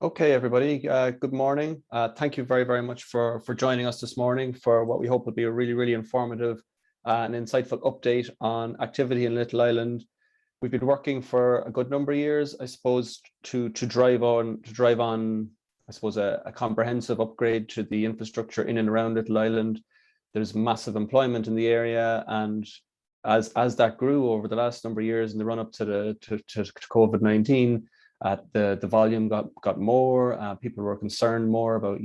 Okay, everybody, good morning. Thank you very, very much for joining us this morning for what we hope will be a really, really informative and insightful update on activity in Little Island. We've been working for a good number of years, I suppose, to drive on, I suppose, a comprehensive upgrade to the infrastructure in and around Little Island. There's massive employment in the area, and as that grew over the last number of years in the run up to COVID-19, the volume got more. People were concerned more about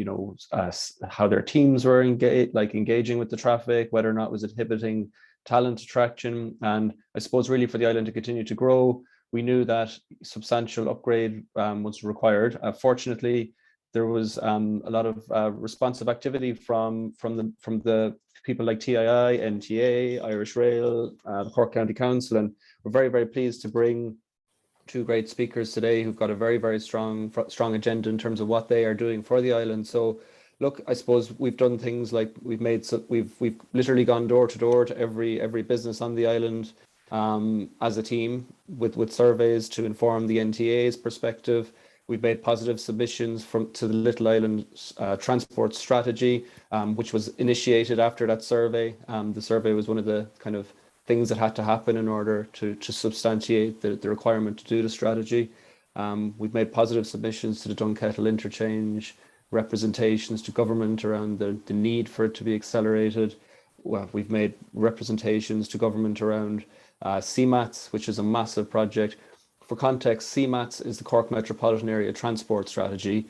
how their teams were engaging with the traffic, whether or not it was inhibiting talent attraction. And I suppose really for the island to continue to grow, we knew that substantial upgrade was required. Fortunately, there was a lot of responsive activity from the people like TII, NTA, Irish Rail, the Cork County Council, and we're very, very pleased to bring two great speakers today who've got a very, very strong agenda in terms of what they are doing for the island. So look, I suppose we've done things like we've literally gone door to door to every business on the island as a team with surveys to inform the NTA's perspective. We've made positive submissions to the Little Island transport strategy, which was initiated after that survey. The survey was one of the kind of things that had to happen in order to substantiate the requirement to do the strategy. We've made positive submissions to the Dunkettle interchange, representations to government around the need for it to be accelerated. Well, we've made representations to government around CMATS, which is a massive project. For context, CMATS is the Cork Metropolitan Area Transport Strategy.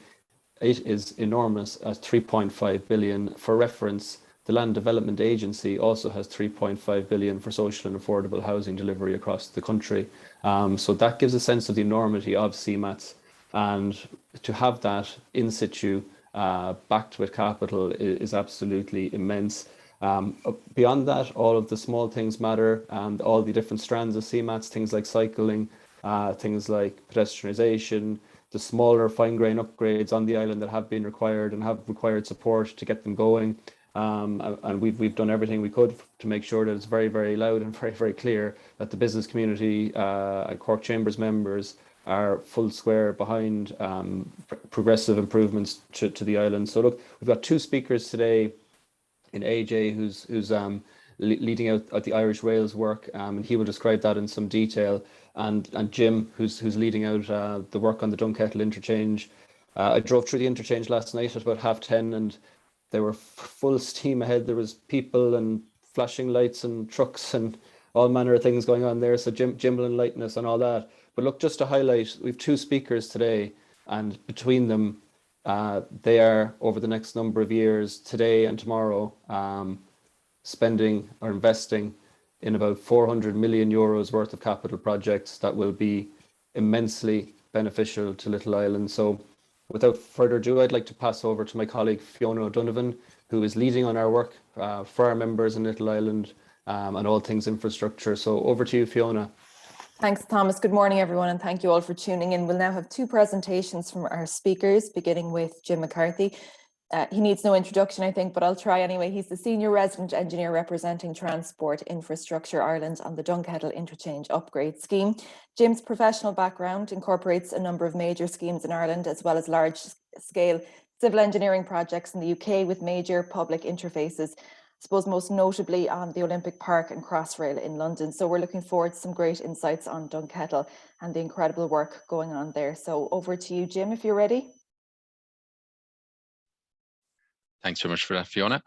It is enormous at 3.5 billion. For reference, the Land Development Agency also has 3.5 billion for social and affordable housing delivery across the country. So that gives a sense of the enormity of CMATS, and to have that in situ, backed with capital, is absolutely immense. Beyond that, all of the small things matter, and all the different strands of CMATS, things like cycling, things like pedestrianisation, the smaller fine-grain upgrades on the island that have been required and have required support to get them going. And we've done everything we could to make sure that it's very, very loud and very, very clear that the business community and Cork Chambers members are full square behind progressive improvements to the island. So look, we've got two speakers today in AJ, who's leading out the Irish Rail's work, and he will describe that in some detail, and Jim, who's leading out the work on the Dunkettle interchange. I drove through the interchange last night at about 10:30, and they were full steam ahead. There was people and flashing lights and trucks and all manner of things going on there. So Jim will enlighten us on all that. But look, just to highlight, we have two speakers today, and between them, they are, over the next number of years, today and tomorrow, spending or investing in about 400 million euros worth of capital projects that will be immensely beneficial to Little Island. So without further ado, I'd like to pass over to my colleague Fiona O'Donovan, who is leading on our work for our members in Little Island and all things infrastructure. So over to you, Fiona. Thanks, Thomas. Good morning, everyone, and thank you all for tuning in. We'll now have two presentations from our speakers, beginning with Jim McCarthy. He needs no introduction, I think, but I'll try anyway. He's the Senior Resident Engineer representing Transport Infrastructure Ireland on the Dunkettle Interchange Upgrade Scheme. Jim's professional background incorporates a number of major schemes in Ireland, as well as large-scale civil engineering projects in the UK with major public interfaces, I suppose most notably on the Olympic Park and Crossrail in London. So we're looking forward to some great insights on Dunkettle and the incredible work going on there. So over to you, Jim, if you're ready. Thanks very much for that, Fiona.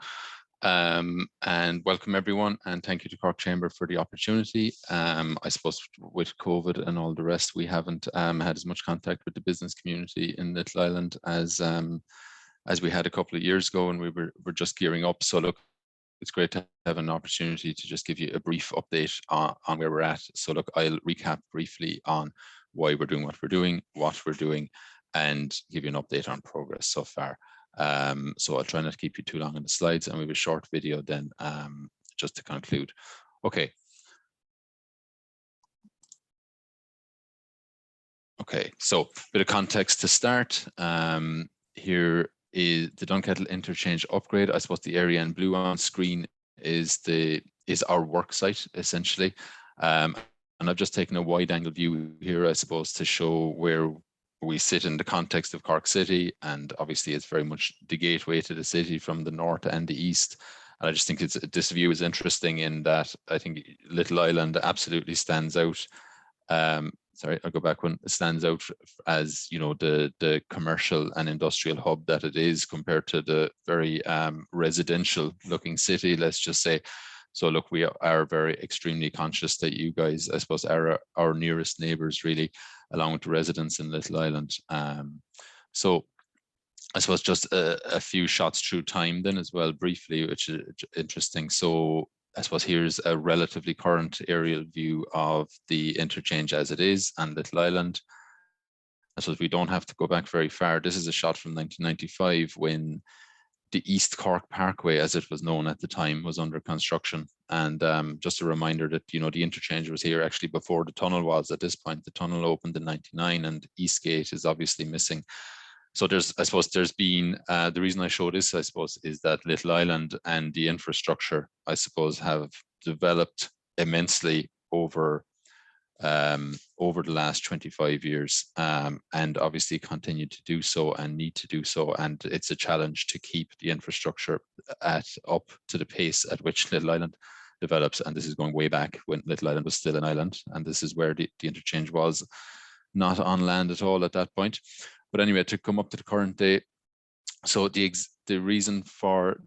And welcome everyone, and thank you to Cork Chamber for the opportunity. I suppose with COVID and all the rest, we haven't had as much contact with the business community in Little Island as we had a couple of years ago, and we're just gearing up. So look, it's great to have an opportunity to just give you a brief update on where we're at. So look, I'll recap briefly on why we're doing what we're doing, and give you an update on progress so far. So I'll try not to keep you too long on the slides, and we have a short video then just to conclude. Okay. Okay, so a bit of context to start. Here is the Dunkettle interchange upgrade. I suppose the area in blue on screen is our work site essentially. And I've just taken a wide angle view here, I suppose, to show where we sit in the context of Cork City, and obviously it's very much the gateway to the city from the north and the east. And I just think this view is interesting in that I think Little Island absolutely stands out. Sorry, I'll go back one. It stands out as, you know, the commercial and industrial hub that it is compared to the very residential looking city, let's just say. So look, we are very extremely conscious that you guys, I suppose, are our nearest neighbours really, along with the residents in Little Island. So I suppose just a few shots through time then as well, briefly, which is interesting. So I suppose here's a relatively current aerial view of the interchange as it is and Little Island. I suppose we don't have to go back very far. This is a shot from 1995 when the East Cork Parkway, as it was known at the time, was under construction. And just a reminder that, you know, the interchange was here actually before the tunnel was at this point. The tunnel opened in 99 and Eastgate is obviously missing. So I suppose there's been, the reason I show this, I suppose, is that Little Island and the infrastructure, I suppose, have developed immensely over the last 25 years, and obviously continue to do so and need to do so. And it's a challenge to keep the infrastructure up to the pace at which Little Island develops. And this is going way back when Little Island was still an island. And this is where the interchange was not on land at all at that point. But anyway, to come up to the current day, so the reason for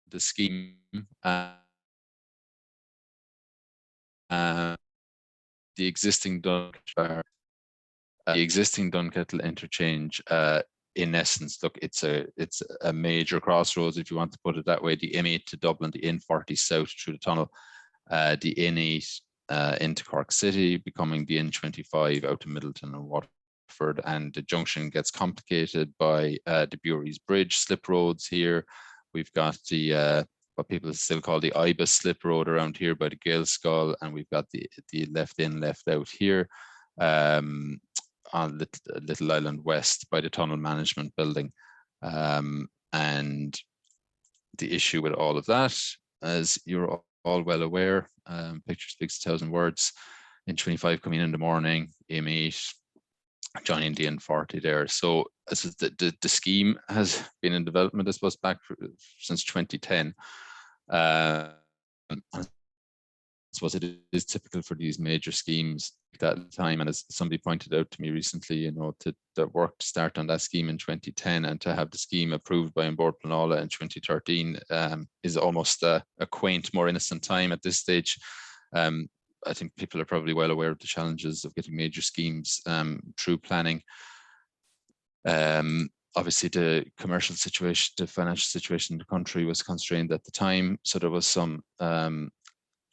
the scheme, the existing Dunkettle interchange, in essence, look, it's a major crossroads, if you want to put it that way. The M8 to Dublin, the N40 south through the tunnel, the N8 into Cork City, becoming the N25 out to Middleton and Waterford, and the junction gets complicated by the Bury's Bridge slip roads here. We've got the what people still call the Ibis slip road around here by the Gaelscoil, and we've got the left in, left out here on Little Island West by the Tunnel Management Building. And the issue with all of that, as you're all well aware, picture speaks 1,000 words. N25 coming in the morning, M8 joining the N40 there. So the scheme has been in development, I suppose, back since 2010. I suppose it is typical for these major schemes at that time. And as somebody pointed out to me recently, you know, the work to start on that scheme in 2010 and to have the scheme approved by An Bord Pleanála in 2013 is almost a quaint, more innocent time at this stage. I think people are probably well aware of the challenges of getting major schemes through planning. Obviously, the commercial situation, the financial situation in the country was constrained at the time, so there was some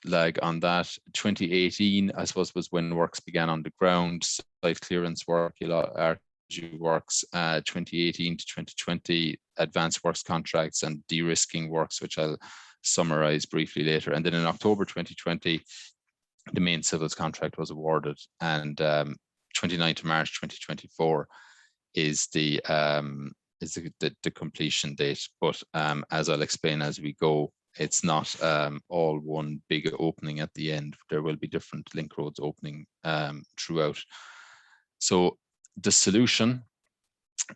lag on that. 2018, I suppose, was when works began on the ground, site clearance work, archaeology works. 2018 to 2020, advanced works contracts and de-risking works, which I'll summarize briefly later. And then in October 2020, the main civils contract was awarded, and 29th of March 2024 is the completion date. But as I'll explain as we go, it's not all one big opening at the end. There will be different link roads opening throughout. So the solution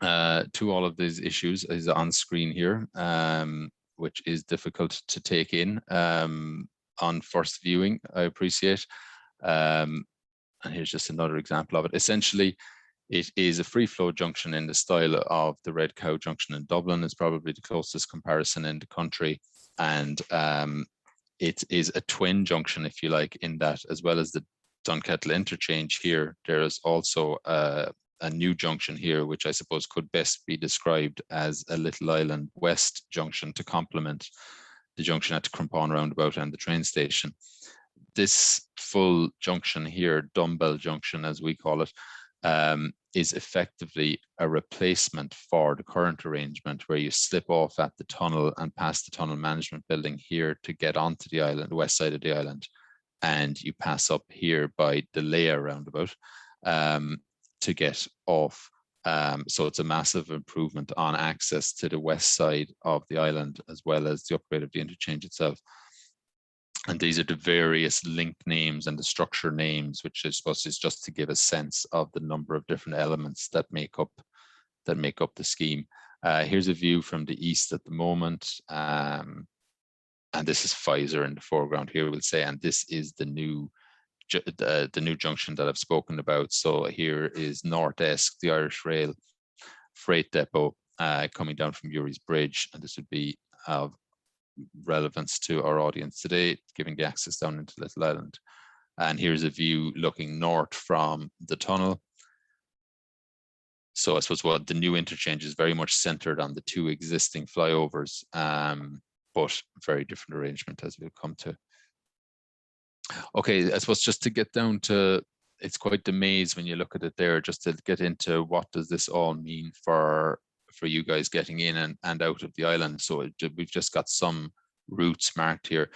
to all of these issues is on screen here, which is difficult to take in on first viewing, I appreciate. And here's just another example of it. Essentially, it is a free flow junction in the style of the Red Cow junction in Dublin. Is probably the closest comparison in the country. And it is a twin junction, if you like, in that as well as the Dunkettle interchange here, there is also a new junction here, which I suppose could best be described as a Little Island West junction to complement the junction at the Crumpon roundabout and the train station. This full junction here, Dumbbell Junction as we call it, is effectively a replacement for the current arrangement where you slip off at the tunnel and past the tunnel management building here to get onto the island, the west side of the island, and you pass up here by the Leia roundabout to get off. So it's a massive improvement on access to the west side of the island, as well as the upgrade of the interchange itself. And these are the various link names and the structure names, which I suppose is just to give a sense of the number of different elements that make up the scheme. Here's a view from the east at the moment. And this is Pfizer in the foreground here, we'll say, and this is the new junction that I've spoken about. So here is North Esk, the Irish Rail freight depot coming down from Uri's Bridge, and this would be of relevance to our audience today, giving the access down into Little Island. And here's a view looking north from the tunnel. So I suppose what the new interchange is very much centered on the two existing flyovers, but very different arrangement as we'll come to. Okay, I suppose just to get down to, it's quite the maze when you look at it there, just to get into what does this all mean for you guys getting in and out of the island. So we've just got some routes marked here.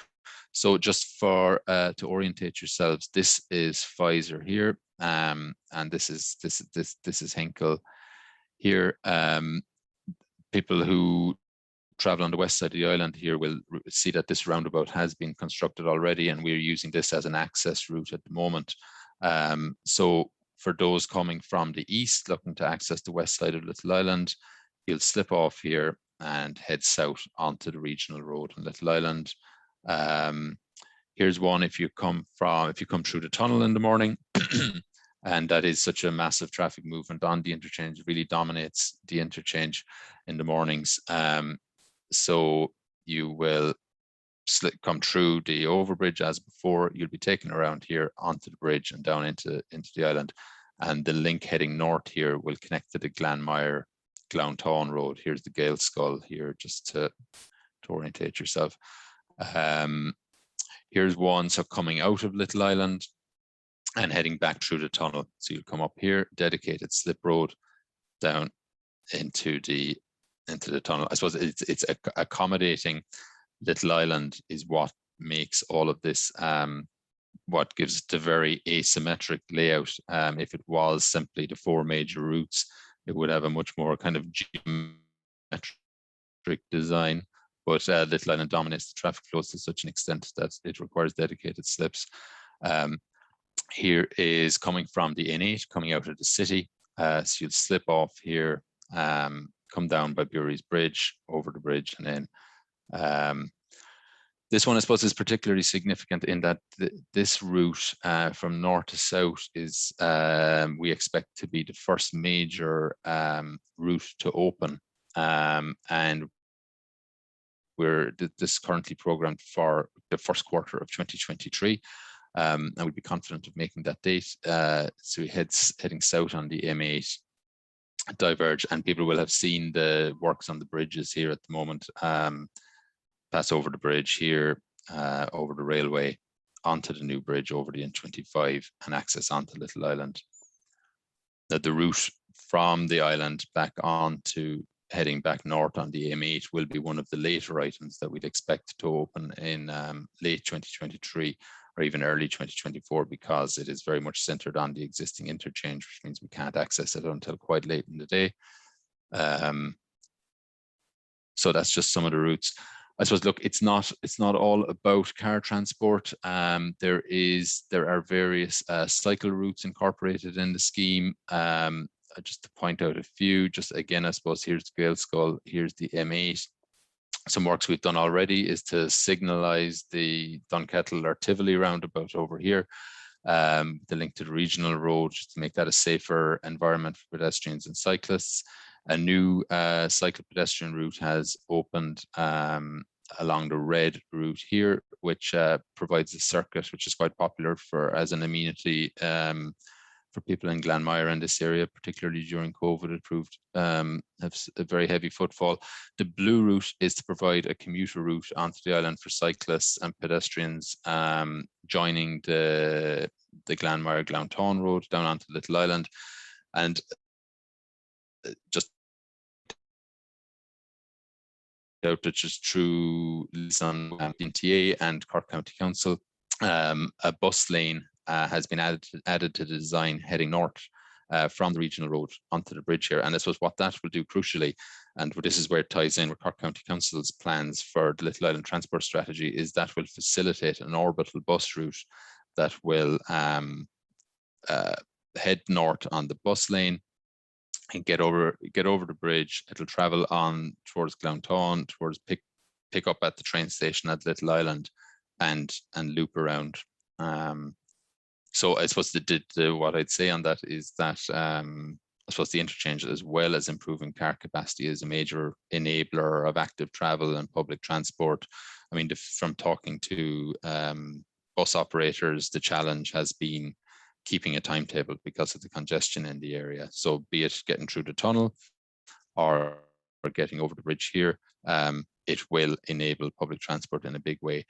So just for to orientate yourselves, this is Pfizer here, and this is Henkel here. People who travel on the west side of the island here will see that this roundabout has been constructed already, and we're using this as an access route at the moment. So for those coming from the east looking to access the west side of Little Island, you'll slip off here and head south onto the regional road in Little Island. Here's one if you come through the tunnel in the morning, and that is such a massive traffic movement on the interchange, really dominates the interchange in the mornings. So you will come through the overbridge as before. You'll be taken around here onto the bridge and down into the island, and the link heading north here will connect to the Glanmire Glounthaune Road. Here's the Gaelscoil here, just to orientate yourself. Here's one, so coming out of Little Island and heading back through the tunnel. So you'll come up here, dedicated slip road down into the tunnel. I suppose it's accommodating Little Island is what makes all of this, what gives it a very asymmetric layout. If it was simply the four major routes, it would have a much more kind of geometric design, but Little Island dominates the traffic flows to such an extent that it requires dedicated slips. Here is coming from the N8, coming out of the city. So you'll slip off here, come down by Bury's Bridge, over the bridge, and then this one, I suppose, is particularly significant in that this route from north to south is, we expect to be the first major route to open. And this is currently programmed for the first quarter of 2023. And we'd be confident of making that date. So heading south on the M8 diverge, and people will have seen the works on the bridges here at the moment. Pass over the bridge here, over the railway, onto the new bridge over the N25, and access onto Little Island. Now, the route from the island back on to heading back north on the M8 will be one of the later items that we'd expect to open in late 2023 or even early 2024, because it is very much centered on the existing interchange, which means we can't access it until quite late in the day. So that's just some of the routes. I suppose, look, it's not all about car transport. There are various cycle routes incorporated in the scheme. Just to point out a few, just again, I suppose here's the Gaelscoil, here's the M8. Some works we've done already is to signalise the Dunkettle or Tivoli roundabout over here, the link to the regional road, just to make that a safer environment for pedestrians and cyclists. A new cycle pedestrian route has opened along the red route here, which provides a circuit which is quite popular as an amenity for people in Glanmire and this area, particularly during COVID. It proved have a very heavy footfall. The blue route is to provide a commuter route onto the island for cyclists and pedestrians, joining the Glanmire Glounthaune Road down onto Little Island. And just out just through Lisson NTA and Cork County Council, a bus lane has been added to the design heading north from the regional road onto the bridge here. And this was what that will do crucially. and this is where it ties in with Cork County Council's plans for the Little Island Transport Strategy, is that will facilitate an orbital bus route that will head north on the bus lane and get over the bridge. It'll travel on towards Glounthaune, towards pick up at the train station at Little Island, and loop around. So I suppose what I'd say on that is that I suppose the interchange, as well as improving car capacity, is a major enabler of active travel and public transport. I mean, from talking to bus operators, the challenge has been keeping a timetable because of the congestion in the area. So be it getting through the tunnel or getting over the bridge here, it will enable public transport in a big way.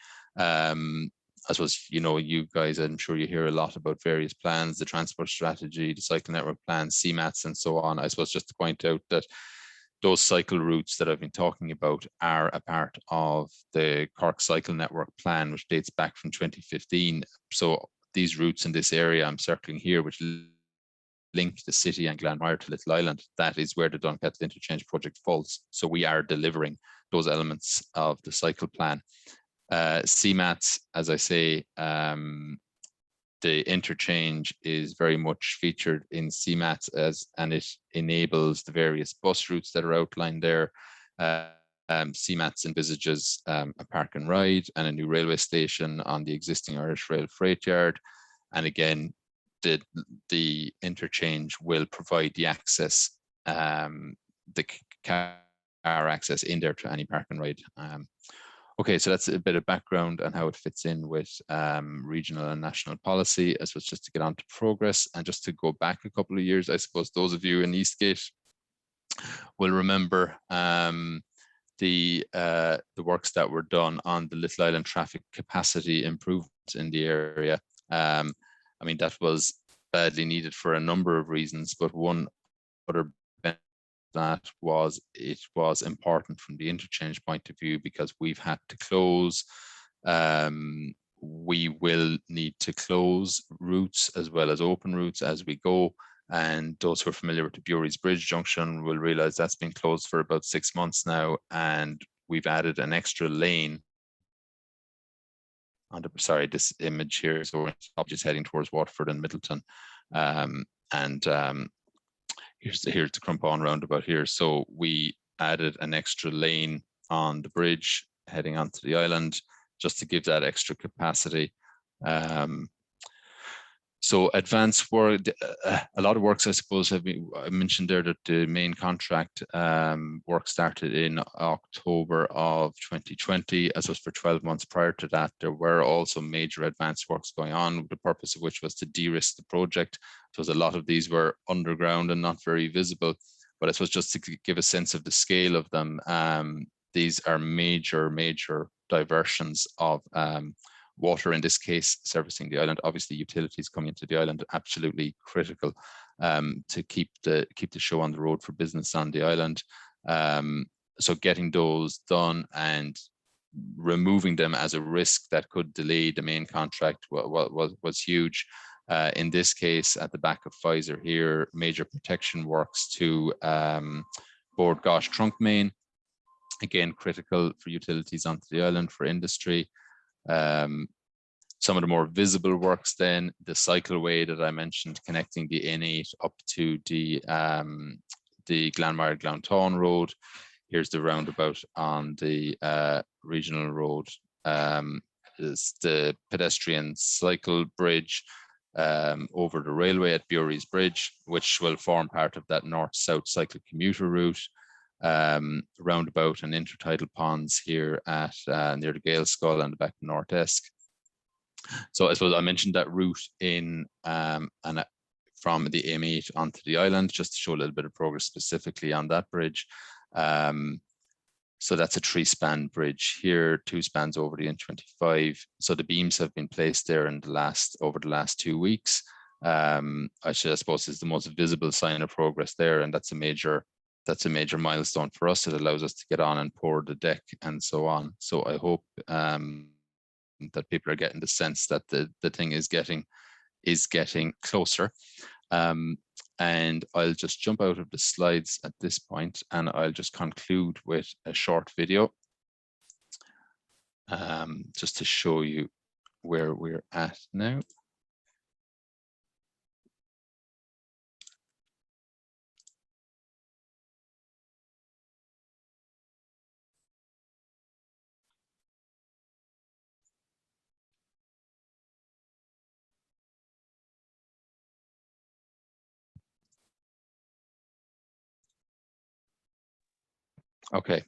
I suppose, you guys, I'm sure you hear a lot about various plans, the transport strategy, the cycle network plans, CMATs, and so on. I suppose just to point out that those cycle routes that I've been talking about are a part of the Cork Cycle Network plan, which dates back from 2015. So these routes in this area I'm circling here, which link the city and Glanmire to Little Island, that is where the Dunkettle Interchange project falls. So we are delivering those elements of the cycle plan. CMATs, as I say, the interchange is very much featured in CMATs and it enables the various bus routes that are outlined there. CMATs envisages a park and ride and a new railway station on the existing Irish Rail freight yard. And again, the interchange will provide the access, the car access in there to any park and ride. Okay, so that's a bit of background on how it fits in with regional and national policy. I suppose just to get on to progress and just to go back a couple of years, I suppose those of you in Eastgate will remember the works that were done on the Little Island traffic capacity improvements in the area. I mean, that was badly needed for a number of reasons, but one other that was it was important from the interchange point of view because we've had to close. We will need to close routes as well as open routes as we go. And those who are familiar with the Bury's Bridge junction will realize that's been closed for about 6 months now, and we've added an extra lane. Sorry, this image here, so we're just heading towards Waterford and Middleton, here's the Crumpon roundabout here. So we added an extra lane on the bridge heading onto the island just to give that extra capacity. So advanced work, a lot of works, I suppose, have been. I mentioned there that the main contract work started in October of 2020. As was for 12 months prior to that, there were also major advanced works going on, the purpose of which was to de-risk the project. So a lot of these were underground and not very visible, but I suppose just to give a sense of the scale of them, these are major diversions of water, in this case, servicing the island. Obviously, utilities coming into the island are absolutely critical to keep the show on the road for business on the island. So getting those done and removing them as a risk that could delay the main contract was huge. In this case, at the back of Pfizer here, major protection works to Bord Gáis trunk main. Again, critical for utilities onto the island, for industry. Some of the more visible works then, the cycleway that I mentioned connecting the N8 up to the Glanmire-Glounthaune road. Here's the roundabout on the regional road. Is the pedestrian cycle bridge over the railway at Bury's Bridge, which will form part of that north-south cycle commuter route. Roundabout and intertidal ponds here at near the Gaelscoil and the back of North Esk. So I suppose I mentioned that route in from the M8 onto the island, just to show a little bit of progress specifically on that bridge. So that's a 3-span bridge here, 2 spans over the N25. So the beams have been placed there in over the last 2 weeks. I suppose is the most visible sign of progress there, and that's a major milestone for us. It allows us to get on and pour the deck and so on. So I hope that people are getting the sense that the thing is getting closer. And I'll just jump out of the slides at this point, and I'll just conclude with a short video just to show you where we're at now. Okay,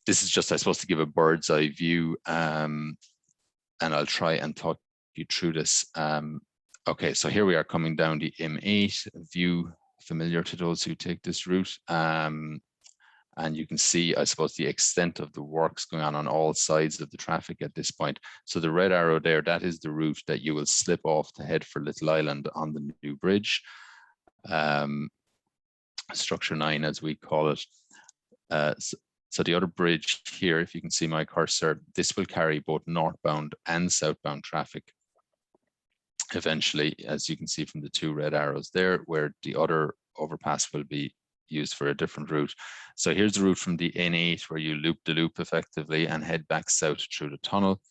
this is just, I suppose, to give a bird's eye view, and I'll try and talk you through this. Okay, so here we are coming down the M8 view, familiar to those who take this route. And you can see, I suppose, the extent of the works going on all sides of the traffic at this point. So the red arrow there, that is the route that you will slip off to head for Little Island on the new bridge. Structure 9, as we call it. So the other bridge here, if you can see my cursor, this will carry both northbound and southbound traffic. Eventually, as you can see from the 2 red arrows there, where the other overpass will be used for a different route. So here's the route from the N8, where you loop the loop effectively and head back south through the tunnel.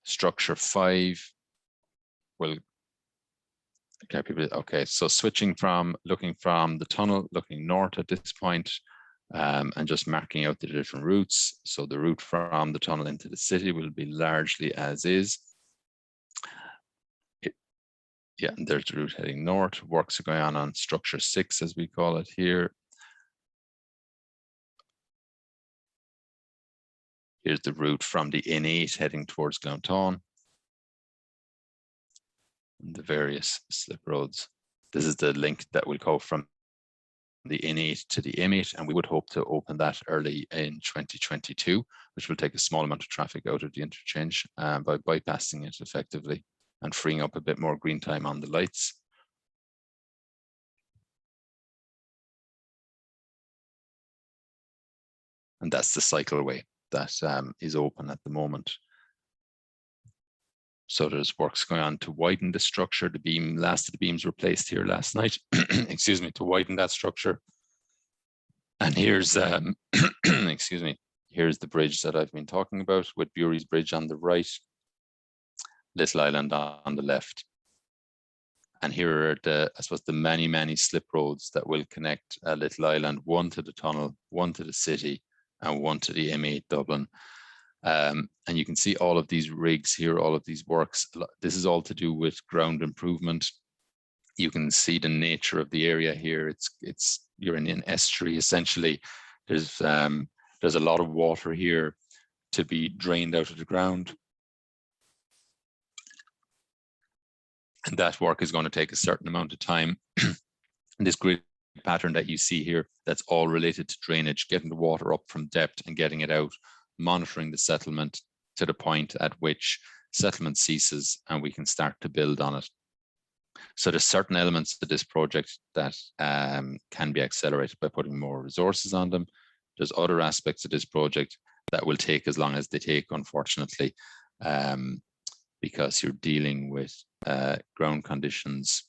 Structure 5 will okay, so switching from looking from the tunnel, looking north at this point, and just marking out the different routes. So the route from the tunnel into the city will be largely as is. Yeah, and there's the route heading north. Works are going on structure 6, as we call it here. Here's the route from the N8 heading towards Glounthaune. And the various slip roads. This is the link that will go from the N8 to the M8, and we would hope to open that early in 2022, which will take a small amount of traffic out of the interchange by bypassing it effectively and freeing up a bit more green time on the lights. And that's the cycleway that is open at the moment. So there's works going on to widen the structure. The beam, last of the beams were placed here last night, excuse me, to widen that structure. And here's, excuse me, here's the bridge that I've been talking about, with Bury's Bridge on the right, Little Island on the left. And here are the, I suppose, the many, many slip roads that will connect Little Island, one to the tunnel, one to the city, and one to the M8 Dublin. And you can see all of these rigs here, all of these works. This is all to do with ground improvement. You can see the nature of the area here. You're in an estuary essentially. There's a lot of water here to be drained out of the ground. And that work is going to take a certain amount of time. And this grid pattern that you see here, that's all related to drainage, getting the water up from depth and getting it out, monitoring the settlement to the point at which settlement ceases and we can start to build on it. So there's certain elements to this project that can be accelerated by putting more resources on them. There's other aspects of this project that will take as long as they take, unfortunately, because you're dealing with ground conditions,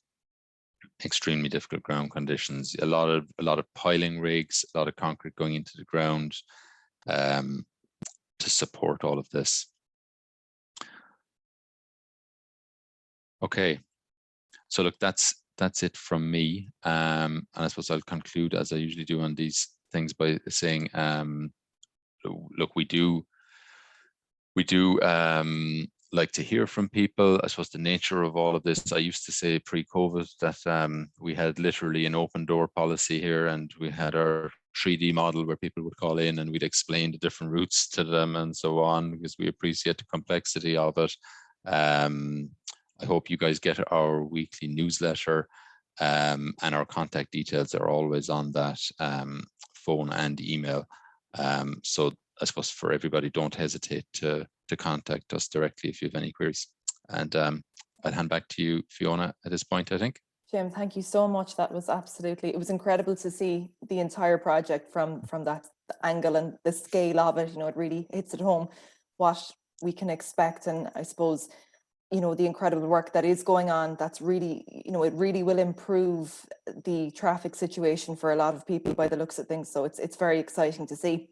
extremely difficult ground conditions, a lot of piling rigs, a lot of concrete going into the ground to support all of this. Okay, so look, that's it from me, and I suppose I'll conclude, as I usually do on these things, by saying, look, we do like to hear from people. I suppose the nature of all of this, I used to say pre-COVID that we had literally an open door policy here, and we had our 3D model where people would call in and we'd explain the different routes to them and so on, because we appreciate the complexity of it. I hope you guys get our weekly newsletter, and our contact details are always on that phone and email. So I suppose for everybody, don't hesitate to contact us directly if you have any queries. And I'll hand back to you, Fiona, at this point, I think. Jim, thank you so much. That was it was incredible to see the entire project from that angle and the scale of it. You know, it really hits at home what we can expect. And I suppose the incredible work that is going on. That's really, it really will improve the traffic situation for a lot of people by the looks of things. So it's very exciting to see.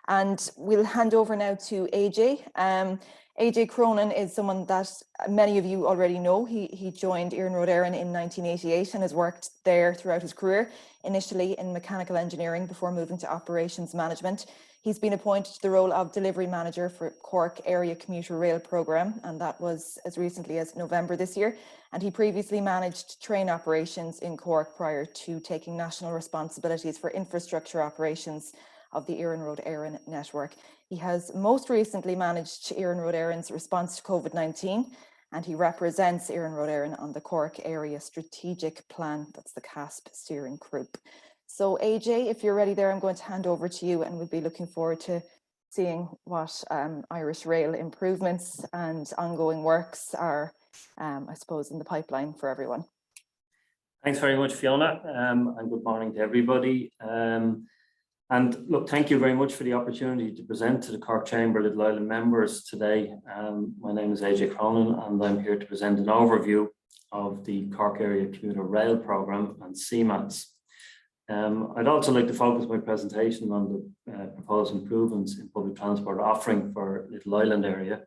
And we'll hand over now to AJ. AJ Cronin is someone that many of you already know. He joined Iarnród Éireann in 1988 and has worked there throughout his career, initially in mechanical engineering before moving to operations management. He's been appointed to the role of delivery manager for Cork Area Commuter Rail Programme, and that was as recently as November this year. And he previously managed train operations in Cork prior to taking national responsibilities for infrastructure operations of the Iarnród Éireann network. He has most recently managed Iarnród Éireann's response to COVID-19, and he represents Iarnród Éireann on the Cork Area Strategic Plan, that's the CASP steering group. So AJ, if you're ready there, I'm going to hand over to you, and we'll be looking forward to seeing what Irish Rail improvements and ongoing works are, I suppose, in the pipeline for everyone. Thanks very much, Fiona, and good morning to everybody. And look, thank you very much for the opportunity to present to the Cork Chamber Little Island members today. My name is AJ Cronin, and I'm here to present an overview of the Cork Area Commuter Rail Programme and CMATS. I'd also like to focus my presentation on the proposed improvements in public transport offering for Little Island area.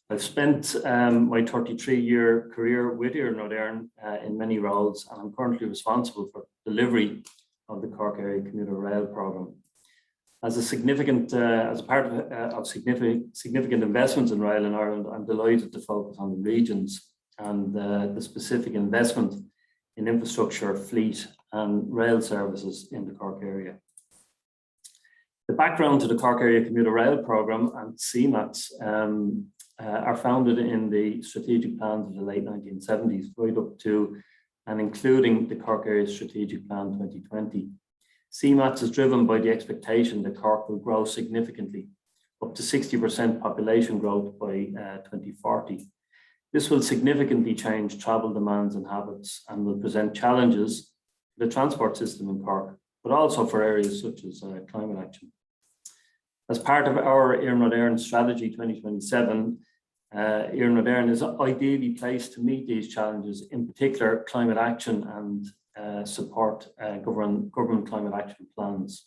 I've spent my 33-year career with Iarnród Éireann in many roles, and I'm currently responsible for delivery of the Cork Area Commuter Rail Programme. As a part of significant investments in rail in Ireland, I'm delighted to focus on the regions and the specific investment in infrastructure, fleet and rail services in the Cork area. The background to the Cork Area Commuter Rail Programme and CMATS are founded in the strategic plans of the late 1970s, right up to and including the Cork Area Strategic Plan 2020. CMATS is driven by the expectation that Cork will grow significantly, up to 60% population growth by 2040. This will significantly change travel demands and habits and will present challenges for the transport system in Cork, but also for areas such as climate action. As part of our Iarnród Éireann Strategy 2027, Iarnród Éireann is ideally placed to meet these challenges, in particular climate action and support government climate action plans.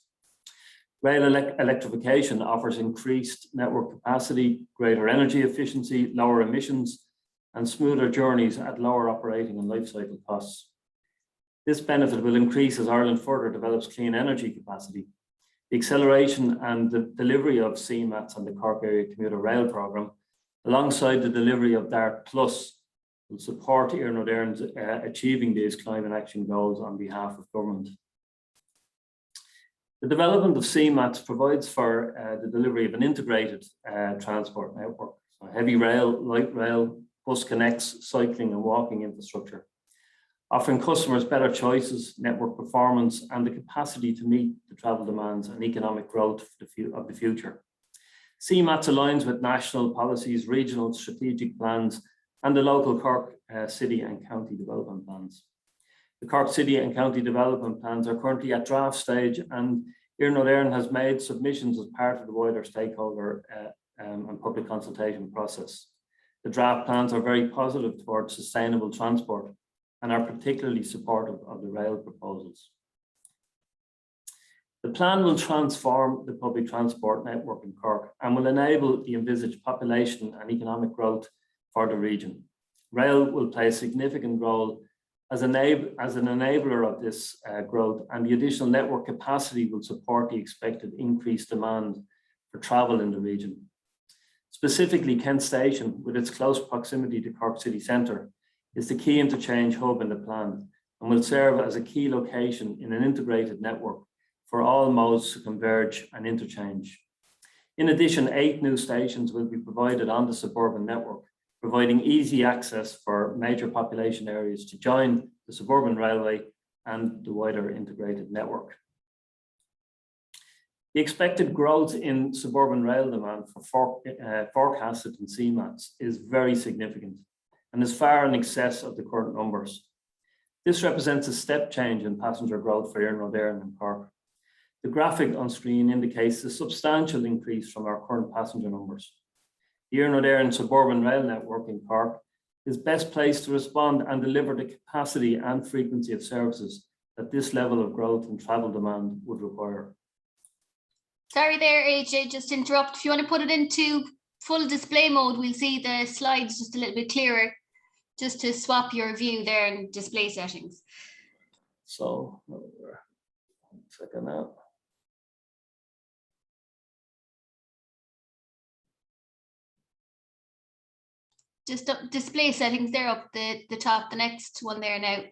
Rail electrification offers increased network capacity, greater energy efficiency, lower emissions, and smoother journeys at lower operating and life cycle costs. This benefit will increase as Ireland further develops clean energy capacity. The acceleration and the delivery of CMATS and the Cork Area Commuter Rail Programme, alongside the delivery of DART Plus, will support Iarnród Éireann achieving these climate action goals on behalf of government. The development of CMATS provides for the delivery of an integrated transport network, so heavy rail, light rail, bus connects, cycling and walking infrastructure, offering customers better choices, network performance, and the capacity to meet the travel demands and economic growth of the future. CMATS aligns with national policies, regional strategic plans, and the local Cork City and County development plans. The Cork City and County development plans are currently at draft stage, and Iarnród Éireann has made submissions as part of the wider stakeholder and public consultation process. The draft plans are very positive towards sustainable transport and are particularly supportive of the rail proposals. The plan will transform the public transport network in Cork and will enable the envisaged population and economic growth for the region. Rail will play a significant role as an enabler of this growth, and the additional network capacity will support the expected increased demand for travel in the region. Specifically, Kent Station, with its close proximity to Cork City Centre, is the key interchange hub in the plan and will serve as a key location in an integrated network for all modes to converge and interchange. In addition, 8 new stations will be provided on the suburban network, providing easy access for major population areas to join the suburban railway and the wider integrated network. The expected growth in suburban rail demand forecasted in CMATS is very significant and is far in excess of the current numbers. This represents a step change in passenger growth for Iarnród Éireann and Cork. The graphic on screen indicates a substantial increase from our current passenger numbers. The Iarnród Éireann suburban rail network in Cork is best placed to respond and deliver the capacity and frequency of services that this level of growth and travel demand would require. Sorry there, AJ, just to interrupt. If you want to put it into full display mode, we'll see the slides just a little bit clearer, just to swap your view there in display settings. So, 1 second now. Just up display settings there up the top, the next one there now.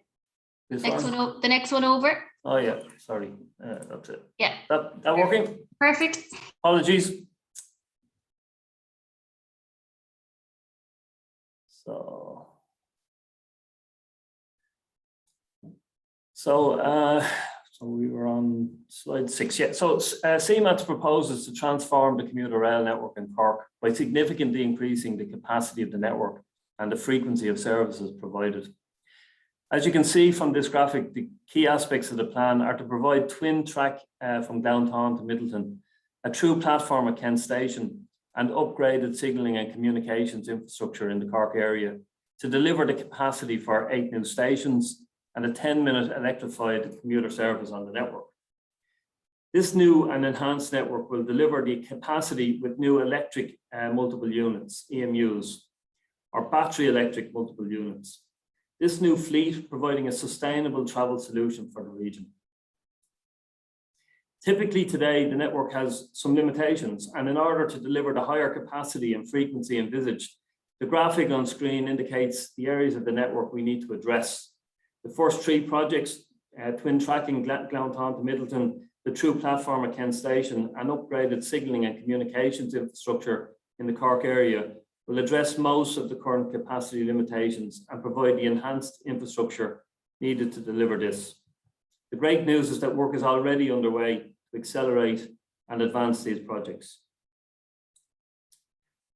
This Next one? one, the next one over. Oh yeah, sorry, that's it. Yeah. That working? Perfect. Apologies. So we were on slide 6. Yeah. So CMATS proposes to transform the commuter rail network in Cork by significantly increasing the capacity of the network and the frequency of services provided. As you can see from this graphic, the key aspects of the plan are to provide twin track from Downtown to Midleton, a true platform at Kent Station, and upgraded signalling and communications infrastructure in the Cork area to deliver the capacity for 8 new stations and a 10-minute electrified commuter service on the network. This new and enhanced network will deliver the capacity with new electric multiple units, EMUs, or battery electric multiple units. This new fleet providing a sustainable travel solution for the region. Typically today, the network has some limitations, and in order to deliver the higher capacity and frequency envisaged, the graphic on screen indicates the areas of the network we need to address. The first 3 projects, twin tracking Downtown to Midleton, the true platform at Kent Station, and upgraded signalling and communications infrastructure in the Cork area, will address most of the current capacity limitations and provide the enhanced infrastructure needed to deliver this. The great news is that work is already underway to accelerate and advance these projects.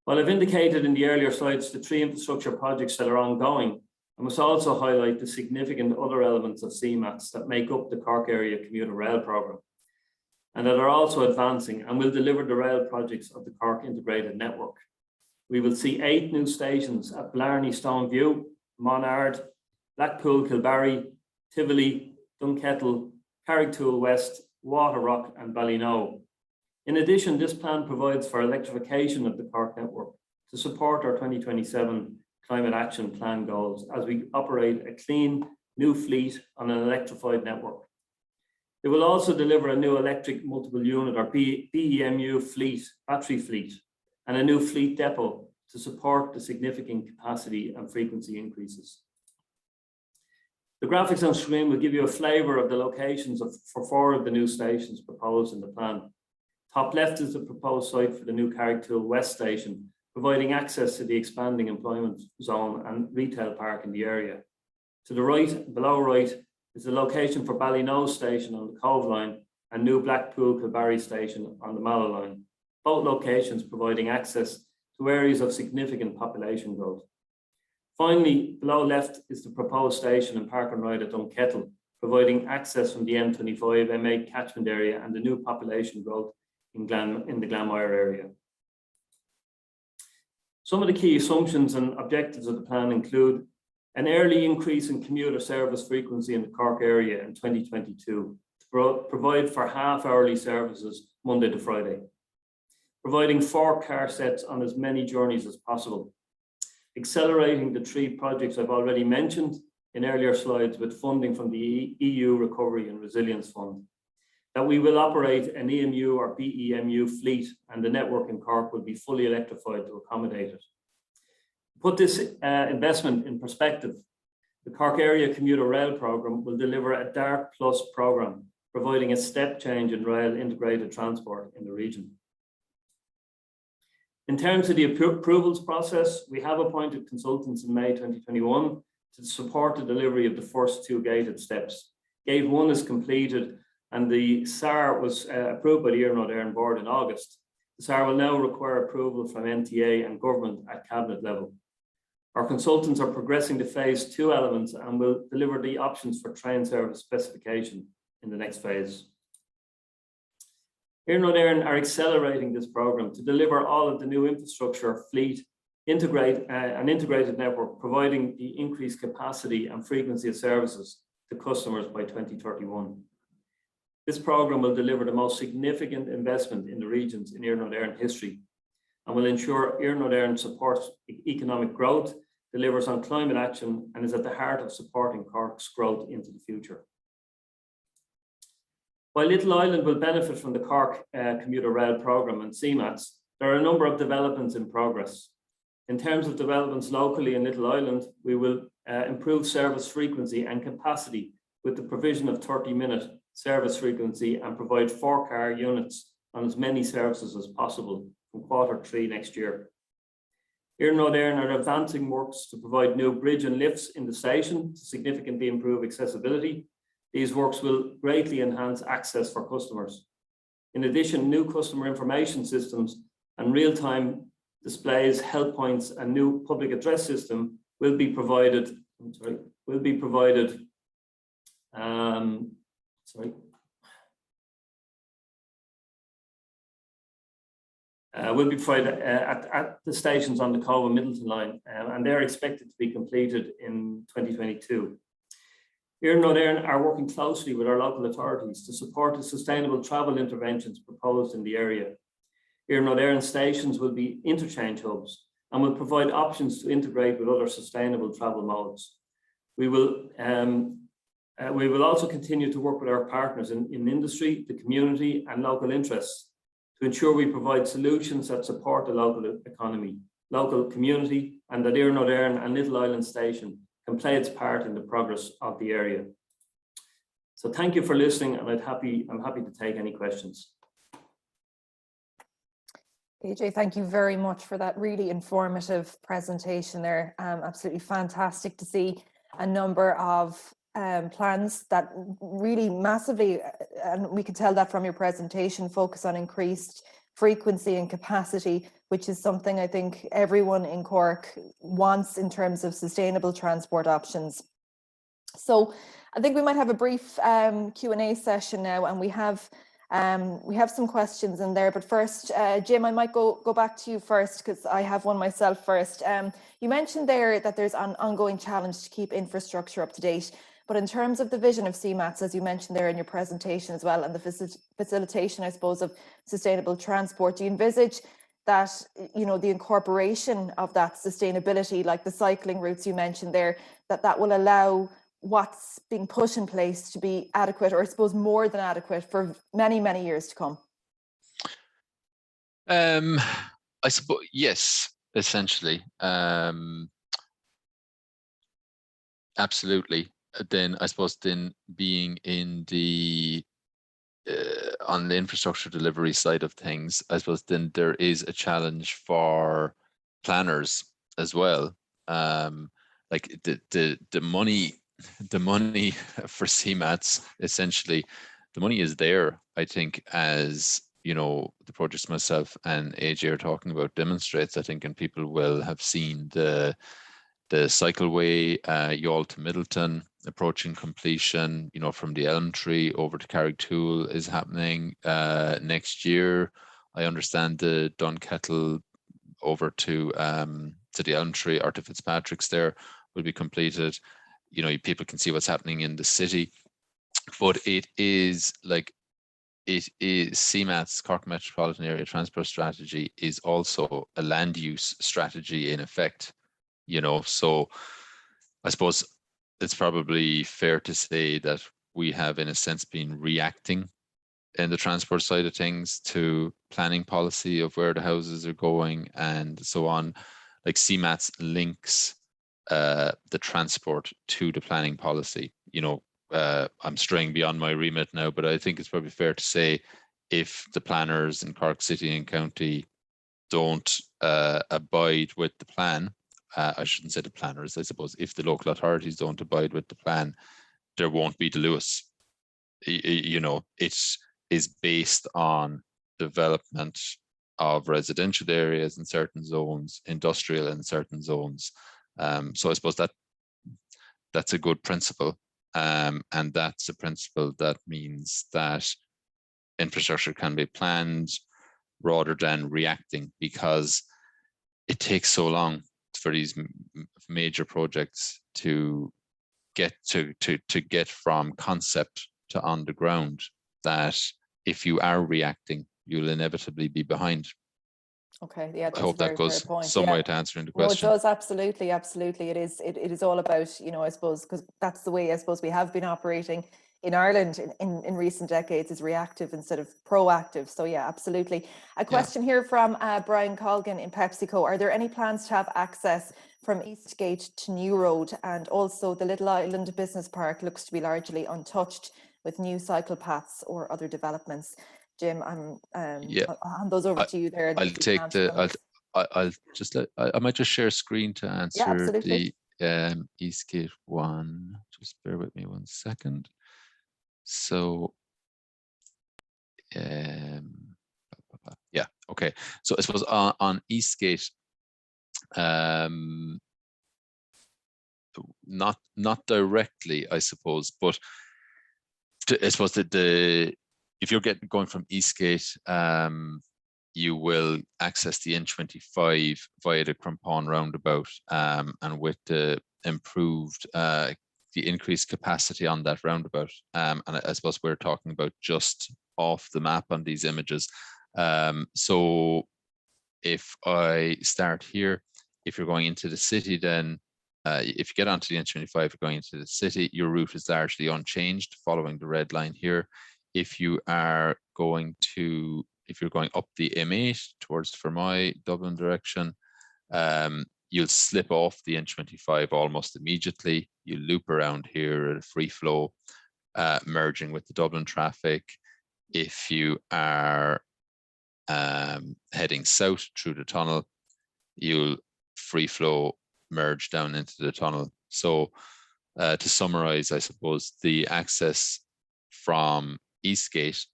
While I've indicated in the earlier slides the 3 infrastructure projects that are ongoing, I must also highlight the significant other elements of CMATS that make up the Cork Area Commuter Rail Programme, and that are also advancing and will deliver the rail projects of the Cork Integrated Network. We will see 8 new stations at Blarney, Stoneview, Monard, Blackpool, Kilbarry, Tivoli, Dunkettle, Carrigtwohill West, Waterrock and Ballyknoe. In addition, this plan provides for electrification of the Cork network to support our 2027 Climate Action Plan goals as we operate a clean new fleet on an electrified network. It will also deliver a new electric multiple unit or BEMU fleet, battery fleet, and a new fleet depot to support the significant capacity and frequency increases. The graphics on screen will give you a flavour of the locations for 4 of the new stations proposed in the plan. Top left is the proposed site for the new Carrigtwohill West station, providing access to the expanding employment zone and retail park in the area. To the right, below right, is the location for Ballyknoe station on the Cove line and new Blackpool Kilbarry station on the Mallow line. Both locations providing access to areas of significant population growth. Finally, below left is the proposed station in Park and Ride at Dunkettle, providing access from the M25 M8 catchment area and the new population growth in the Glanmire area. Some of the key assumptions and objectives of the plan include an early increase in commuter service frequency in the Cork area in 2022 to provide for half-hourly services Monday to Friday, providing 4 car sets on as many journeys as possible, accelerating the 3 projects I've already mentioned in earlier slides with funding from the EU Recovery and Resilience Fund, that we will operate an EMU or BEMU fleet and the network in Cork will be fully electrified to accommodate it. To put this investment in perspective, the Cork Area Commuter Rail Programme will deliver a DART Plus programme, providing a step change in rail integrated transport in the region. In terms of the approvals process, we have appointed consultants in May 2021 to support the delivery of the first 2 gated steps. Gate 1 is completed and the SAR was approved by the Iarnród Éireann Board in August. The SAR will now require approval from NTA and government at cabinet level. Our consultants are progressing the phase 2 elements and will deliver the options for train service specification in the next phase. Iarnród Éireann are accelerating this programme to deliver all of the new infrastructure, fleet an integrated network providing the increased capacity and frequency of services to customers by 2031. This programme will deliver the most significant investment in the regions in Iarnród Éireann history and will ensure Iarnród Éireann supports economic growth, delivers on climate action, and is at the heart of supporting Cork's growth into the future. While Little Island will benefit from the Cork Commuter Rail Programme and CMATs, there are a number of developments in progress. In terms of developments locally in Little Island, we will improve service frequency and capacity with the provision of 30-minute service frequency and provide 4-car units on as many services as possible from Q3 next year. Iarnród Éireann are advancing works to provide new bridge and lifts in the station to significantly improve accessibility. These works will greatly enhance access for customers. In addition, new customer information systems and real-time displays, help points, and new public address system will be provided. Will be provided at the stations on the Cobh and Middleton line, and they're expected to be completed in 2022. Iarnród Éireann are working closely with our local authorities to support the sustainable travel interventions proposed in the area. Iarnród Éireann stations will be interchange hubs and will provide options to integrate with other sustainable travel modes. We will also continue to work with our partners in industry, the community, and local interests to ensure we provide solutions that support the local economy, local community, and that Iarnród Éireann and Little Island Station can play its part in the progress of the area. So thank you for listening, and I'm happy to take any questions. AJ, thank you very much for that really informative presentation there. Absolutely fantastic to see a number of plans that really massively, and we could tell that from your presentation, focus on increased frequency and capacity, which is something I think everyone in Cork wants in terms of sustainable transport options. So I think we might have a brief Q&A session now, and we have some questions in there, but first, Jim, I might go back to you first because I have one myself first. You mentioned there that there's an ongoing challenge to keep infrastructure up to date, but in terms of the vision of CMATs, as you mentioned there in your presentation as well, and the facilitation, I suppose, of sustainable transport, do you envisage that, you know, the incorporation of that sustainability, like the cycling routes you mentioned there, that will allow what's being put in place to be adequate, or I suppose more than adequate, for many, many years to come? I suppose, yes, essentially. Absolutely. Then I suppose then being in the on the infrastructure delivery side of things, I suppose then there is a challenge for planners as well. Like the money for CMATs, essentially, the money is there. I think, as you know, the projects myself and AJ are talking about demonstrates, I think, and people will have seen the cycleway Youghal to Middleton approaching completion, you know, from the Elm Tree over to Carrigtwohill is happening next year. I understand the Dunkettle over to the Elm Tree or to Fitzpatrick's there will be completed. You know, people can see what's happening in the city, but it is CMAT's, Cork Metropolitan Area Transport Strategy, is also a land use strategy in effect. You know, so I suppose it's probably fair to say that we have, in a sense, been reacting in the transport side of things to planning policy of where the houses are going and so on. Like CMATs links the transport to the planning policy. You know, I'm straying beyond my remit now, but I think it's probably fair to say if the planners in Cork City and County don't abide with the plan, I shouldn't say the planners, I suppose, if the local authorities don't abide with the plan, there won't be the Lewis. You know, it is based on development of residential areas in certain zones, industrial in certain zones. So I suppose that's a good principle. And that's a principle that means that infrastructure can be planned rather than reacting, because it takes so long for these major projects to get to get from concept to on the ground, that if you are reacting, you'll inevitably be behind. Okay, yeah, I that's hope a very that fair goes point. some Yeah. way to answering the No, it question. does, absolutely, absolutely. It is all about, you know, I suppose, because that's the way I suppose we have been operating in Ireland in recent decades, is reactive instead of proactive. So yeah, absolutely. A question here from Brian Colgan in PepsiCo. Are there any plans to have access from Eastgate to New Road? And also the Little Island Business Park looks to be largely untouched with new cycle paths or other developments. Jim, I'll hand those over to you there. I'll if you take can answer the, those. I'll just I might just share screen to Yeah, answer absolutely. the Eastgate one. Just bear with me 1 second. So, yeah, okay. So I suppose on Eastgate, not directly, I suppose, but I suppose that if you're going from Eastgate, you will access the N25 via the Crumpon roundabout, and with the improved, the increased capacity on that roundabout, and I suppose we're talking about just off the map on these images. So if I start here, if you're going into the city, then if you get onto the N25, you're going into the city, your route is largely unchanged, following the red line here. If you are going to, if you're going up the M8 towards Fermoy, Dublin direction, you'll slip off the N25 almost immediately. You loop around here at a free flow, merging with the Dublin traffic. If you are heading south through the tunnel, you'll free flow merge down into the tunnel. So to summarize, I suppose the access from Eastgate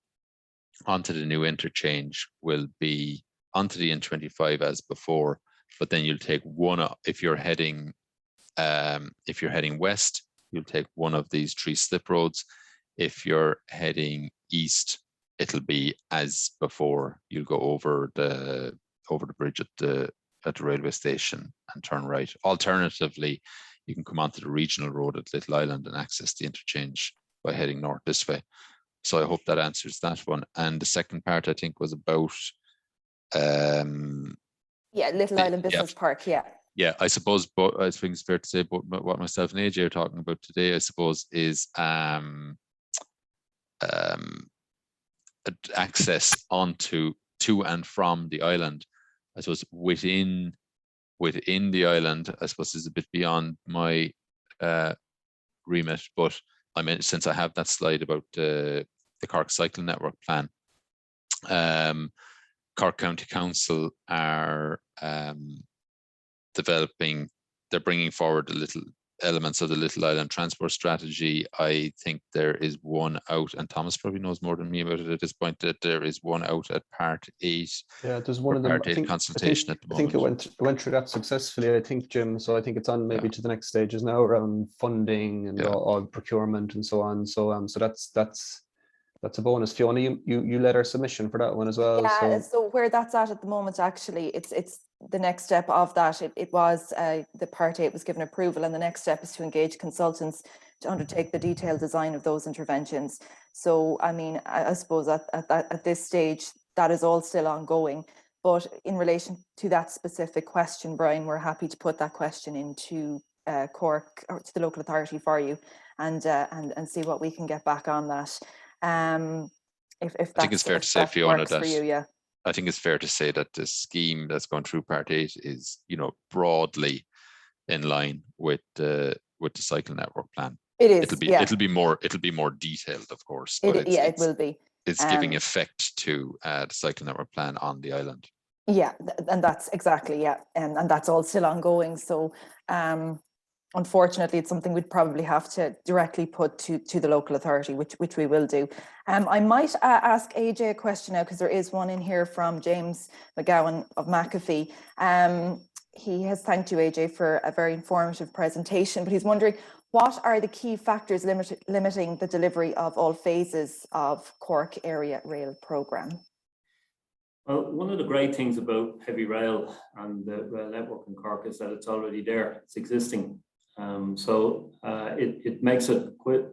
onto the new interchange will be onto the N25 as before, but then you'll take one, if you're heading west, you'll take one of these 3 slip roads. If you're heading east, it'll be as before. You'll go over the bridge at the railway station and turn right. Alternatively, you can come onto the regional road at Little Island and access the interchange by heading north this way. So I hope that answers that one. And the second part, I think, was about Little Island Business Park. Yeah, I suppose, but I think it's fair to say, but what myself and AJ are talking about today, I suppose, is access onto, to and from the island. I suppose within the island, I suppose, is a bit beyond my remit, but I mean, since I have that slide about the Cork Cycle Network plan, Cork County Council are developing, they're bringing forward the little elements of the Little Island Transport Strategy. I think there is one out, and Thomas probably knows more than me about it at this point, that there is one out at Part 8. Yeah, there's one of them. Part 8 consultation at the moment. I think it went through that successfully, I think, Jim. So I think it's on maybe to the next stages now around funding and all procurement and so on. So so that's a bonus. Fiona, you led our submission for that one as well. Yeah, so where that's at the moment, actually, it's the next step of that. It was the Part 8 was given approval, and the next step is to engage consultants to undertake the detailed design of those interventions. So I mean, I suppose at this stage that is all still ongoing. But in relation to that specific question, Brian, we're happy to put that question into Cork, or to the local authority for you, and see what we can get back on that. If I think it's fair to say, Fiona, that for you, yeah. I think it's fair to say that the scheme that's gone through Part 8 is, you know, broadly in line with the cycle network plan. It is. It'll be more detailed, of course. But it will be. It's giving effect to the cycle network plan on the island. Yeah, and that's exactly, and that's all still ongoing. So unfortunately, it's something we'd probably have to directly put to the local authority, which we will do. I might ask AJ a question now, because there is one in here from James McGowan of McAfee. He has thanked you, AJ, for a very informative presentation, but he's wondering, what are the key factors limiting the delivery of all phases of Cork Area Rail Programme? Well, one of the great things about heavy rail and the rail network in Cork is that it's already there, it's existing. It makes it quite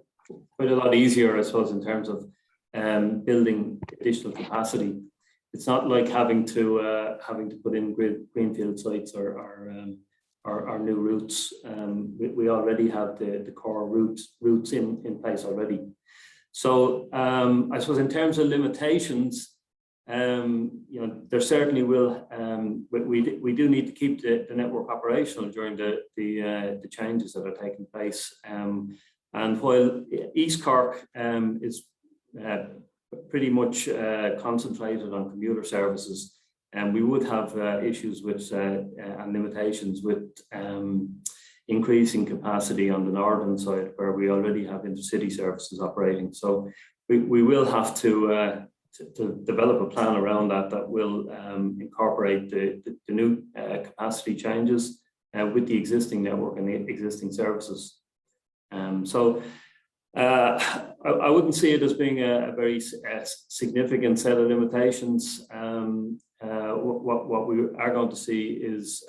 a lot easier, I suppose, in terms of building additional capacity. It's not like having to put in greenfield sites or new routes. We already have the core routes in place already. So I suppose in terms of limitations, there certainly will. We do need to keep the network operational during the changes that are taking place. And while East Cork is pretty much concentrated on commuter services, and we would have issues with and limitations with increasing capacity on the northern side, where we already have intercity services operating. So we will have to develop a plan around that will incorporate the new capacity changes with the existing network and the existing services. I wouldn't see it as being a very significant set of limitations. What we are going to see is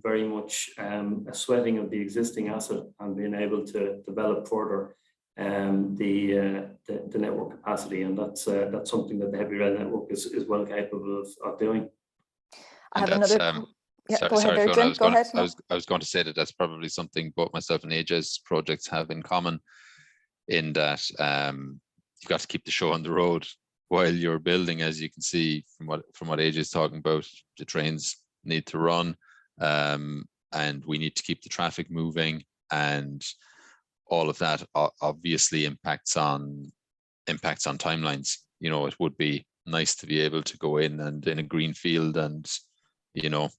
very much a sweating of the existing asset and being able to develop further the network capacity, and that's something that the heavy rail network is well capable of doing. I have another. Yeah, go ahead, Fiona, Jim. Go ahead. I was going to say that's probably something both myself and AJ's projects have in common, in that you've got to keep the show on the road while you're building. As you can see from what AJ is talking about, the trains need to run, and we need to keep the traffic moving, and all of that obviously impacts on timelines. It would be nice to be able to go in a green field and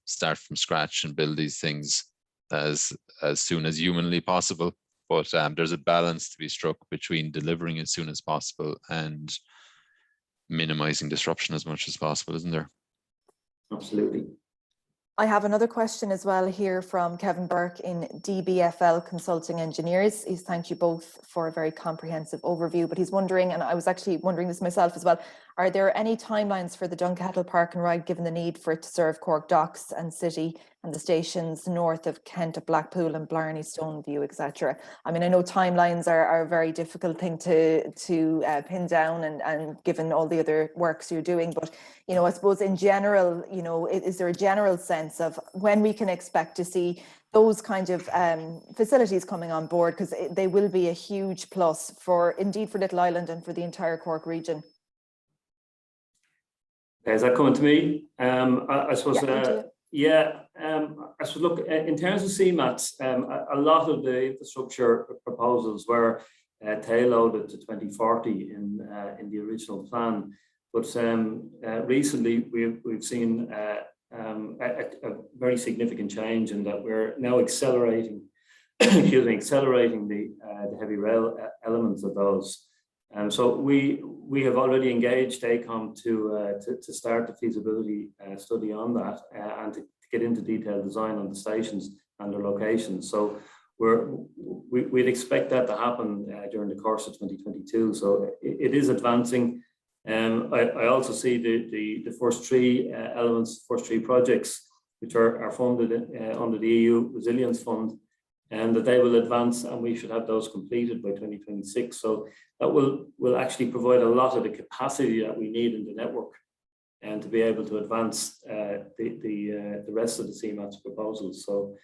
start from scratch and build these things as soon as humanly possible. But there's a balance to be struck between delivering as soon as possible and minimizing disruption as much as possible, isn't there? Absolutely. I have another question as well here from Kevin Burke in DBFL Consulting Engineers. He's thanked you both for a very comprehensive overview, but he's wondering, and I was actually wondering this myself as well, are there any timelines for the Dunkettle Park and Ride, given the need for it to serve Cork Docks and City and the stations north of Kent at Blackpool and Blarney, Stoneview, etc.? I mean, I know timelines are a very difficult thing to pin down, and given all the other works you're doing, but I suppose in general, is there a general sense of when we can expect to see those kind of facilities coming on board, because they will be a huge plus for Little Island and for the entire Cork region? Is that coming to me? I suppose. Yeah, I suppose. Look, in terms of CMATs, a lot of the infrastructure proposals were tail loaded to 2040 in the original plan, but recently we've seen a very significant change in that we're now accelerating the heavy rail elements of those. So we have already engaged AECOM to start the feasibility study on that and to get into detailed design on the stations and their locations. So we'd expect that to happen during the course of 2022. So it is advancing. I also see the first three elements, first three projects, which are funded under the EU Resilience Fund, and that they will advance, and we should have those completed by 2026. So that will actually provide a lot of the capacity that we need in the network, and to be able to advance the rest of the CMAT's proposals. So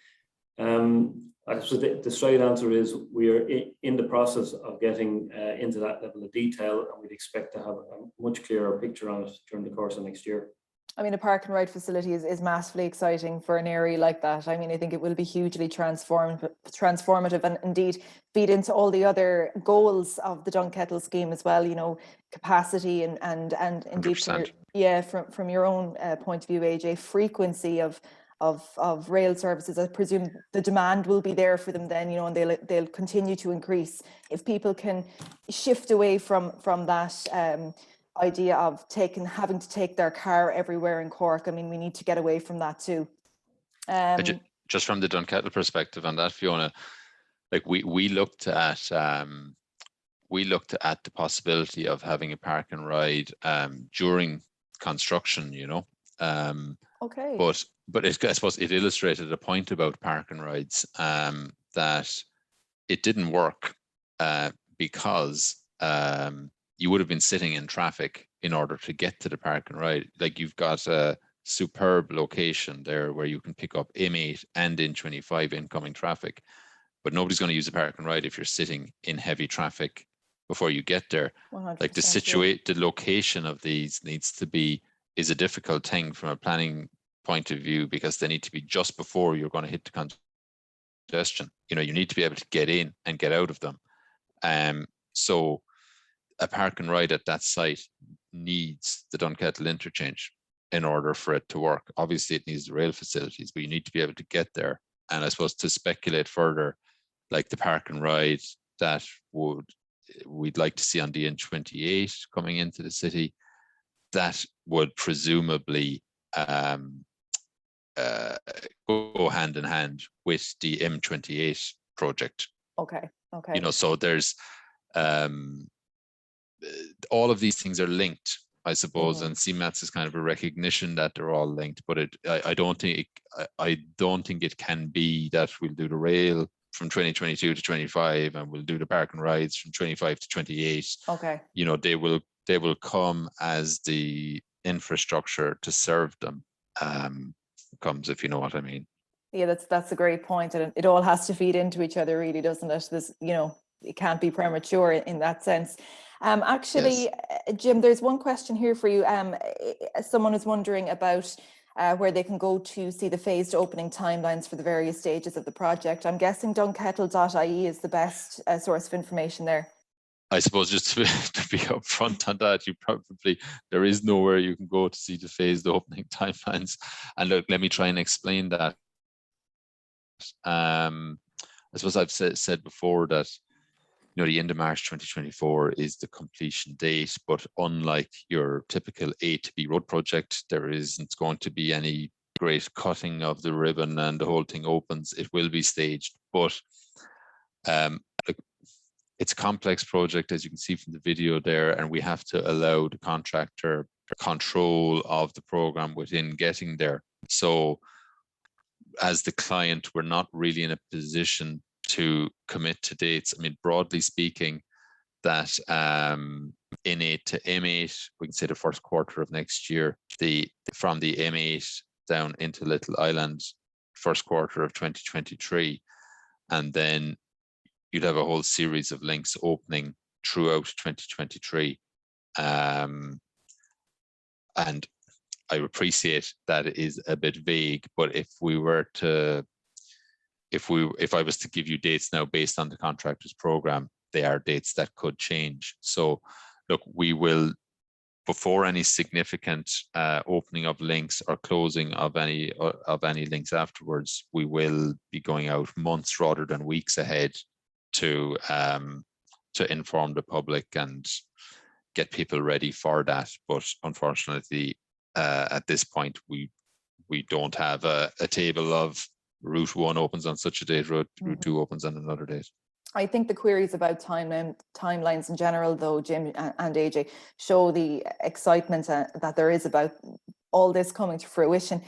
I suppose the straight answer is we are in the process of getting into that level of detail, and we'd expect to have a much clearer picture on it during the course of next year. I mean, a park and ride facility is massively exciting for an area like that. I mean, I think it will be hugely transformative, and indeed feed into all the other goals of the Dunkettle scheme as well. Capacity and indeed from your own point of view, AJ, frequency of rail services. I presume the demand will be there for them then, and they'll continue to increase. If people can shift away from that idea of having to take their car everywhere in Cork, I mean, we need to get away from that too. Just from the Dunkettle perspective on that, Fiona, like we looked at the possibility of having a park and ride during construction, you know. Okay. But I suppose it illustrated a point about park and rides, that it didn't work because you would have been sitting in traffic in order to get to the park and ride. Like, you've got a superb location there where you can pick up M8 and N25 incoming traffic, but nobody's going to use the park and ride if you're sitting in heavy traffic before you get there. 100%, Like, the location of these is a difficult thing from a planning point of view, because they need to be just before you're going to hit the congestion. You know, you need to be able to get in and get out of them. So a park and ride at that site needs the Dunkettle interchange in order for it to work. Obviously, it needs the rail facilities, but you need to be able to get there. And I suppose, to speculate further, like the park and ride that we'd like to see on the N28 coming into the city, that would presumably go hand in hand with the M28 project. Okay. You know, so there's all of these things are linked, I suppose, and CMATS is kind of a recognition that they're all linked. But I don't think it can be that we'll do the rail from 2022 to 25 and we'll do the park and rides from 25 to 28. Okay. You know, they will come as the infrastructure to serve them comes, if you know what I mean. Yeah, that's a great point, and it all has to feed into each other, really, doesn't it? This, you know, it can't be premature in that sense. Actually, Jim, there's one question here for you. Someone is wondering about where they can go to see the phased opening timelines for the various stages of the project. I'm guessing dunkettle.ie is the best source of information there. I suppose, just to be upfront on that, there is nowhere you can go to see the phased opening timelines. And look, let me try and explain that. I suppose I've said before that, you know, the end of March 2024 is the completion date, but unlike your typical A to B road project, there isn't going to be any great cutting of the ribbon and the whole thing opens. It will be staged, but it's a complex project, as you can see from the video there, and we have to allow the contractor control of the program within getting there. So as the client, we're not really in a position to commit to dates. I mean, broadly speaking, that N8 to M8, we can say the first quarter of next year, from the M8 down into Little Island, first quarter of 2023, and then you'd have a whole series of links opening throughout 2023. And I appreciate that it is a bit vague, but if I was to give you dates now based on the contractor's program, they are dates that could change. So look, we will, before any significant opening of links or closing of any links afterwards, we will be going out months rather than weeks ahead to inform the public and get people ready for that. But unfortunately, at this point, we don't have a table of Route 1 opens on such a date, Route 2 opens on another date. I think the queries about timelines in general, though, Jim and AJ, show the excitement that there is about all this coming to fruition.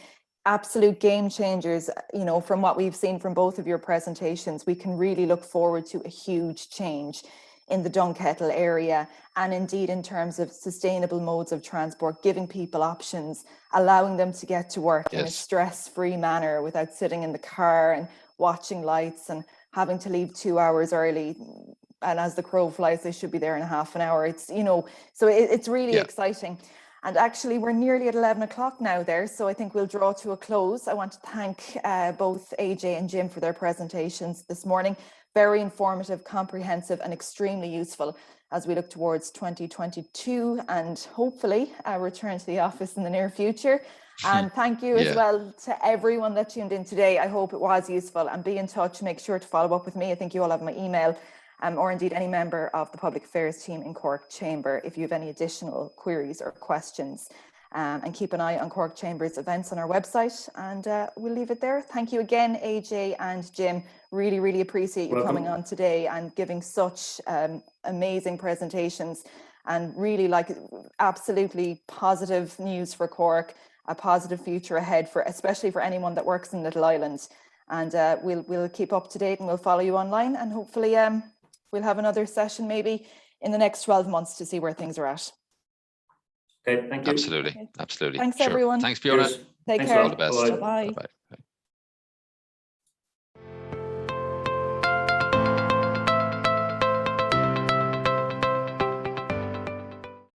Absolute game changers, you know, from what we've seen from both of your presentations, we can really look forward to a huge change in the Dunkettle area, and indeed in terms of sustainable modes of transport, giving people options, allowing them to get to work in a stress-free manner without sitting in the car and watching lights and having to leave 2 hours early. And as the crow flies, they should be there in a half an hour. It's, you know, so it's really exciting. And actually, we're nearly at 11 o'clock now there, so I think we'll draw to a close. I want to thank both AJ and Jim for their presentations this morning. Very informative, comprehensive, and extremely useful as we look towards 2022 and hopefully return to the office in the near future. And thank you as well to everyone that tuned in today. I hope it was useful, and be in touch. Make sure to follow up with me. I think you all have my email. Or indeed any member of the Public Affairs team in Cork Chamber if you have any additional queries or questions. And keep an eye on Cork Chamber's events on our website, and we'll leave it there. Thank you again, AJ and Jim. Really, really appreciate you coming on today and giving such amazing presentations. and really like absolutely positive news for Cork, a positive future ahead for especially for anyone that works in Little Island. And we'll keep up to date and we'll follow you online, and hopefully we'll have another session maybe in the next 12 months to see where things are at. Okay, thank you. Absolutely, Okay. absolutely. Thanks, Sure. everyone. Thanks, Fiona. Cheers. Take Thanks a care. All lot. the best. Bye-bye. Bye. Bye-bye.